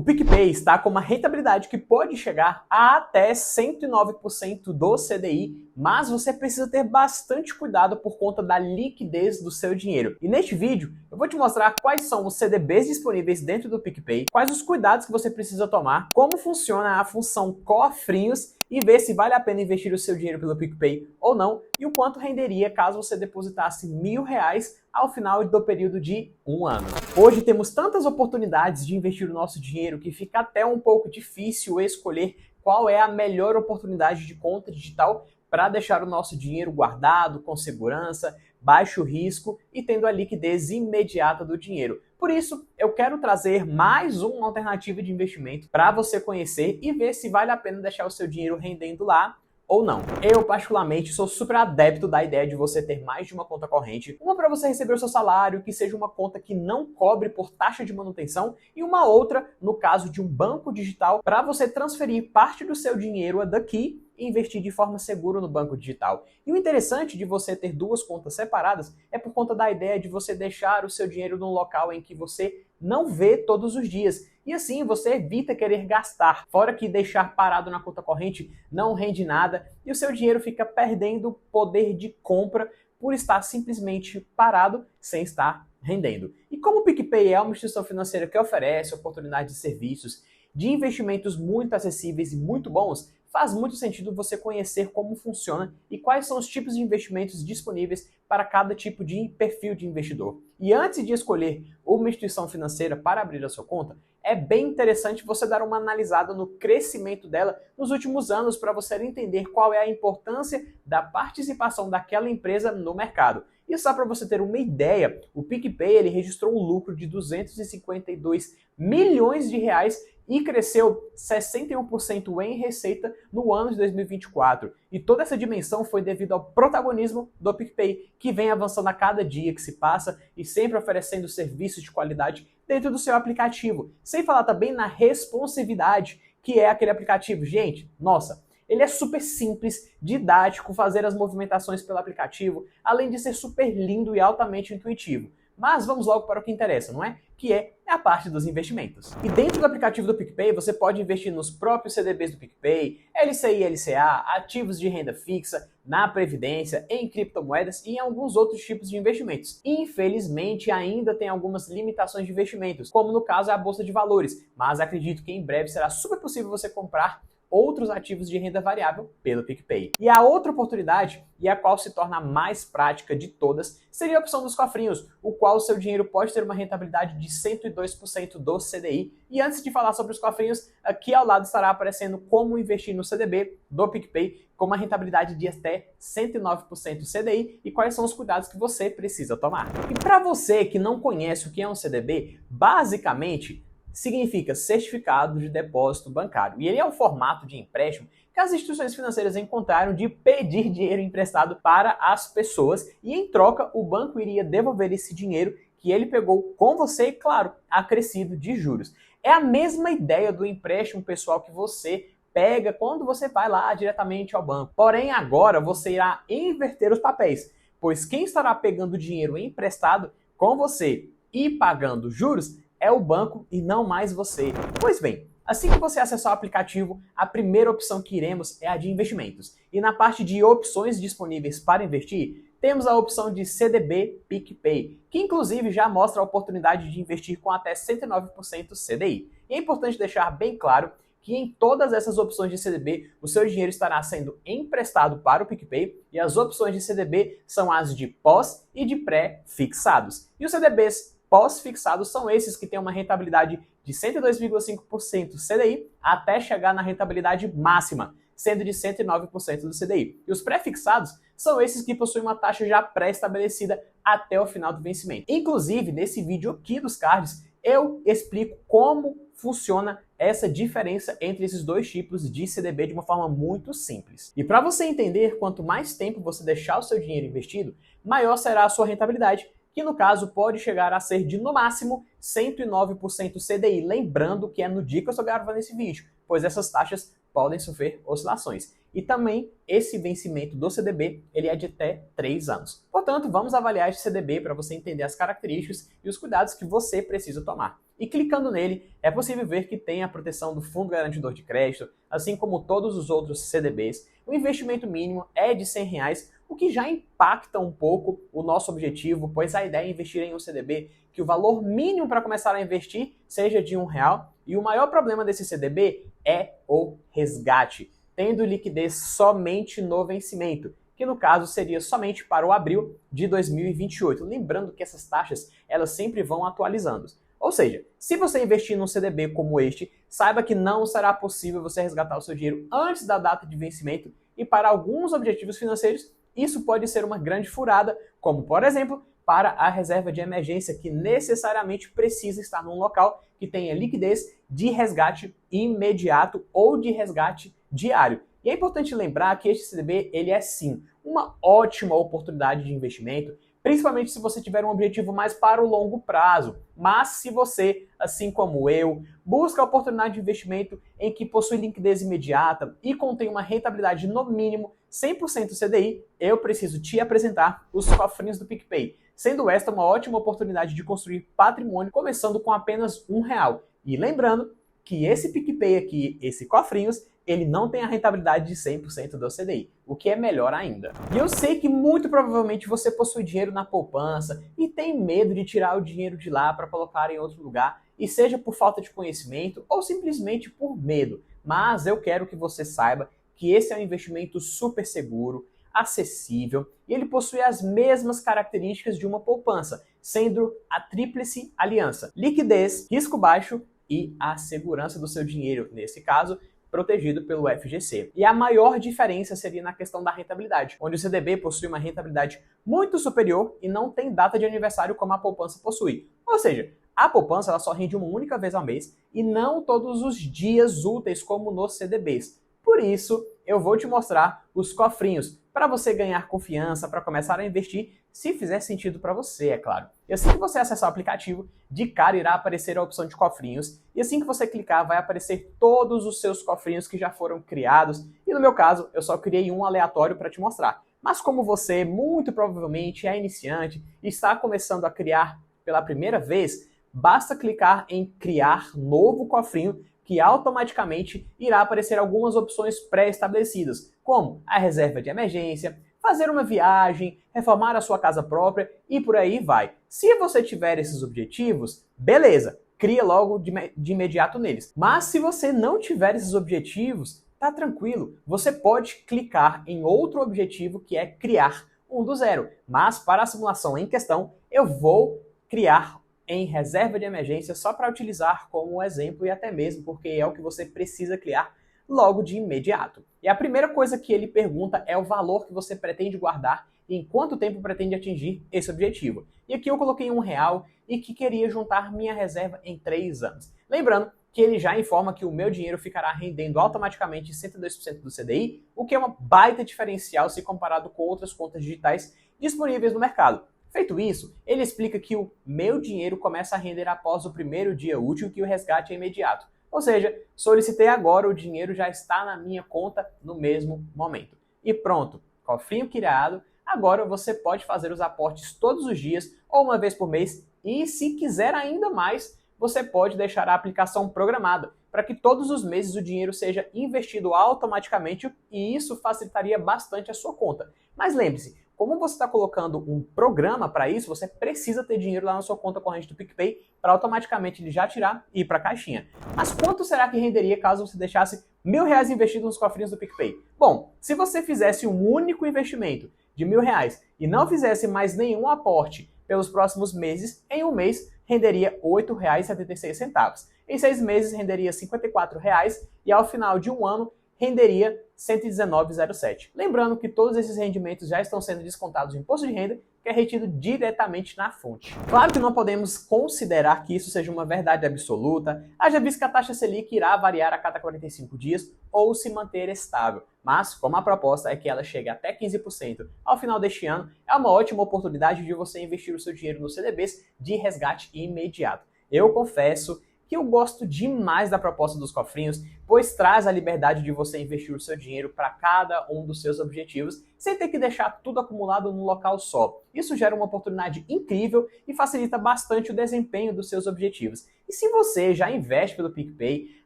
O PicPay está com uma rentabilidade que pode chegar a até 109% do CDI, mas você precisa ter bastante cuidado por conta da liquidez do seu dinheiro. E neste vídeo eu vou te mostrar quais são os CDBs disponíveis dentro do PicPay, quais os cuidados que você precisa tomar, como funciona a função cofrinhos e ver se vale a pena investir o seu dinheiro pelo PicPay ou não e o quanto renderia caso você depositasse R$1.000 ao final do período de um ano. Hoje temos tantas oportunidades de investir o nosso dinheiro que fica até um pouco difícil escolher qual é a melhor oportunidade de conta digital para deixar o nosso dinheiro guardado, com segurança, baixo risco e tendo a liquidez imediata do dinheiro. Por isso, eu quero trazer mais uma alternativa de investimento para você conhecer e ver se vale a pena deixar o seu dinheiro rendendo lá ou não. Eu, particularmente, sou super adepto da ideia de você ter mais de uma conta corrente, uma para você receber o seu salário, que seja uma conta que não cobre por taxa de manutenção, e uma outra, no caso de um banco digital, para você transferir parte do seu dinheiro daqui e investir de forma segura no banco digital. E o interessante de você ter duas contas separadas é por conta da ideia de você deixar o seu dinheiro num local em que você não vê todos os dias. E assim você evita querer gastar. Fora que deixar parado na conta corrente não rende nada e o seu dinheiro fica perdendo poder de compra por estar simplesmente parado sem estar rendendo. E como o PicPay é uma instituição financeira que oferece oportunidades de serviços, de investimentos muito acessíveis e muito bons, faz muito sentido você conhecer como funciona e quais são os tipos de investimentos disponíveis para cada tipo de perfil de investidor. E antes de escolher uma instituição financeira para abrir a sua conta, é bem interessante você dar uma analisada no crescimento dela nos últimos anos para você entender qual é a importância da participação daquela empresa no mercado. E só para você ter uma ideia, o PicPay ele registrou um lucro de 252 milhões de reais e cresceu 61% em receita no ano de 2024. E toda essa dimensão foi devido ao protagonismo do PicPay, que vem avançando a cada dia que se passa e sempre oferecendo serviços de qualidade dentro do seu aplicativo. Sem falar também na responsividade, que é aquele aplicativo. Gente, nossa, ele é super simples, didático, fazer as movimentações pelo aplicativo, além de ser super lindo e altamente intuitivo. Mas vamos logo para o que interessa, não é? Que é a parte dos investimentos. E dentro do aplicativo do PicPay, você pode investir nos próprios CDBs do PicPay, LCI e LCA, ativos de renda fixa, na previdência, em criptomoedas e em alguns outros tipos de investimentos. Infelizmente, ainda tem algumas limitações de investimentos, como no caso é a Bolsa de Valores, mas acredito que em breve será super possível você comprar outros ativos de renda variável pelo PicPay. E a outra oportunidade, e a qual se torna a mais prática de todas, seria a opção dos cofrinhos, o qual o seu dinheiro pode ter uma rentabilidade de 102% do CDI. E antes de falar sobre os cofrinhos, aqui ao lado estará aparecendo como investir no CDB do PicPay com uma rentabilidade de até 109% CDI e quais são os cuidados que você precisa tomar. E para você que não conhece o que é um CDB, basicamente significa Certificado de Depósito Bancário. E ele é um formato de empréstimo que as instituições financeiras encontraram de pedir dinheiro emprestado para as pessoas e, em troca, o banco iria devolver esse dinheiro que ele pegou com você e, claro, acrescido de juros. É a mesma ideia do empréstimo pessoal que você pega quando você vai lá diretamente ao banco. Porém, agora você irá inverter os papéis, pois quem estará pegando dinheiro emprestado com você e pagando juros é o banco e não mais você. Pois bem, assim que você acessar o aplicativo, a primeira opção que iremos é a de investimentos. E na parte de opções disponíveis para investir, temos a opção de CDB PicPay, que inclusive já mostra a oportunidade de investir com até 109% CDI. E é importante deixar bem claro que em todas essas opções de CDB, o seu dinheiro estará sendo emprestado para o PicPay e as opções de CDB são as de pós e de pré-fixados. E os CDBs pós-fixados são esses que têm uma rentabilidade de 102,5% CDI até chegar na rentabilidade máxima, sendo de 109% do CDI. E os pré-fixados são esses que possuem uma taxa já pré-estabelecida até o final do vencimento. Inclusive, nesse vídeo aqui dos cards, eu explico como funciona essa diferença entre esses dois tipos de CDB de uma forma muito simples. E para você entender quanto mais tempo você deixar o seu dinheiro investido, maior será a sua rentabilidade, que no caso pode chegar a ser de, no máximo, 109% CDI. Lembrando que é no dia que eu estou gravando esse vídeo, pois essas taxas podem sofrer oscilações. E também esse vencimento do CDB ele é de até 3 anos. Portanto, vamos avaliar esse CDB para você entender as características e os cuidados que você precisa tomar. E clicando nele, é possível ver que tem a proteção do Fundo Garantidor de Crédito, assim como todos os outros CDBs. O investimento mínimo é de R$100, o que já impacta um pouco o nosso objetivo, pois a ideia é investir em um CDB que o valor mínimo para começar a investir seja de R$1, e o maior problema desse CDB é o resgate, tendo liquidez somente no vencimento, que no caso seria somente para o abril de 2028. Lembrando que essas taxas elas sempre vão atualizando. Ou seja, se você investir num CDB como este, saiba que não será possível você resgatar o seu dinheiro antes da data de vencimento, e para alguns objetivos financeiros isso pode ser uma grande furada, como por exemplo para a reserva de emergência, que necessariamente precisa estar num local que tenha liquidez de resgate imediato ou de resgate diário. E é importante lembrar que este CDB ele é sim uma ótima oportunidade de investimento, principalmente se você tiver um objetivo mais para o longo prazo. Mas se você, assim como eu, busca a oportunidade de investimento em que possui liquidez imediata e contém uma rentabilidade no mínimo 100% CDI, eu preciso te apresentar os cofrinhos do PicPay, sendo esta uma ótima oportunidade de construir patrimônio começando com apenas R$1. E lembrando que esse PicPay aqui, esse cofrinhos, ele não tem a rentabilidade de 100% do CDI, o que é melhor ainda. E eu sei que muito provavelmente você possui dinheiro na poupança e tem medo de tirar o dinheiro de lá para colocar em outro lugar, e seja por falta de conhecimento ou simplesmente por medo. Mas eu quero que você saiba que esse é um investimento super seguro, acessível, e ele possui as mesmas características de uma poupança, sendo a tríplice aliança: liquidez, risco baixo e a segurança do seu dinheiro, nesse caso, protegido pelo FGC. E a maior diferença seria na questão da rentabilidade, onde o CDB possui uma rentabilidade muito superior e não tem data de aniversário como a poupança possui. Ou seja, a poupança ela só rende uma única vez ao mês e não todos os dias úteis como nos CDBs. Por isso, eu vou te mostrar os cofrinhos para você ganhar confiança, para começar a investir, se fizer sentido para você, é claro. E assim que você acessar o aplicativo, de cara irá aparecer a opção de cofrinhos, e assim que você clicar vai aparecer todos os seus cofrinhos que já foram criados, e no meu caso, eu só criei um aleatório para te mostrar. Mas como você muito provavelmente é iniciante e está começando a criar pela primeira vez, basta clicar em criar novo cofrinho, que automaticamente irá aparecer algumas opções pré-estabelecidas, como a reserva de emergência, fazer uma viagem, reformar a sua casa própria e por aí vai. Se você tiver esses objetivos, beleza, cria logo de imediato neles. Mas se você não tiver esses objetivos, tá tranquilo, você pode clicar em outro objetivo, que é criar um do zero. Mas para a simulação em questão, eu vou criar em reserva de emergência só para utilizar como exemplo, e até mesmo porque é o que você precisa criar logo de imediato. E a primeira coisa que ele pergunta é o valor que você pretende guardar e em quanto tempo pretende atingir esse objetivo. E aqui eu coloquei R$1 e que queria juntar minha reserva em 3 anos. Lembrando que ele já informa que o meu dinheiro ficará rendendo automaticamente 102% do CDI, o que é uma baita diferencial se comparado com outras contas digitais disponíveis no mercado. Feito isso, ele explica que o meu dinheiro começa a render após o primeiro dia útil, que o resgate é imediato. Ou seja, solicitei agora, o dinheiro já está na minha conta no mesmo momento. E pronto, cofrinho criado, agora você pode fazer os aportes todos os dias ou uma vez por mês, e se quiser ainda mais, você pode deixar a aplicação programada para que todos os meses o dinheiro seja investido automaticamente, e isso facilitaria bastante a sua conta. Mas lembre-se, como você está colocando um programa para isso, você precisa ter dinheiro lá na sua conta corrente do PicPay para automaticamente ele já tirar e ir para a caixinha. Mas quanto será que renderia caso você deixasse R$1.000 investido nos cofrinhos do PicPay? Bom, se você fizesse um único investimento de R$1.000 e não fizesse mais nenhum aporte pelos próximos meses, em um mês renderia R$ 8,76. Em 6 meses renderia R$ 54,00 e ao final de um ano renderia R$ 119,07. Lembrando que todos esses rendimentos já estão sendo descontados do imposto de renda, que é retido diretamente na fonte. Claro que não podemos considerar que isso seja uma verdade absoluta, haja visto que a taxa Selic irá variar a cada 45 dias ou se manter estável. Mas, como a proposta é que ela chegue até 15% ao final deste ano, é uma ótima oportunidade de você investir o seu dinheiro nos CDBs de resgate imediato. Eu confesso que eu gosto demais da proposta dos cofrinhos, pois traz a liberdade de você investir o seu dinheiro para cada um dos seus objetivos, sem ter que deixar tudo acumulado num local só. Isso gera uma oportunidade incrível e facilita bastante o desempenho dos seus objetivos. E se você já investe pelo PicPay,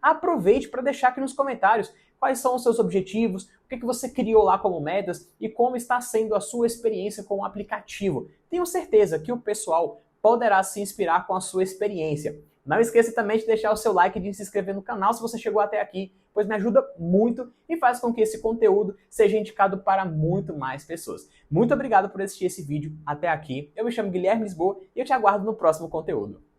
aproveite para deixar aqui nos comentários quais são os seus objetivos, o que você criou lá como metas e como está sendo a sua experiência com o aplicativo. Tenho certeza que o pessoal poderá se inspirar com a sua experiência. Não esqueça também de deixar o seu like e de se inscrever no canal se você chegou até aqui, pois me ajuda muito e faz com que esse conteúdo seja indicado para muito mais pessoas. Muito obrigado por assistir esse vídeo até aqui. Eu me chamo Guilherme Lisboa e eu te aguardo no próximo conteúdo.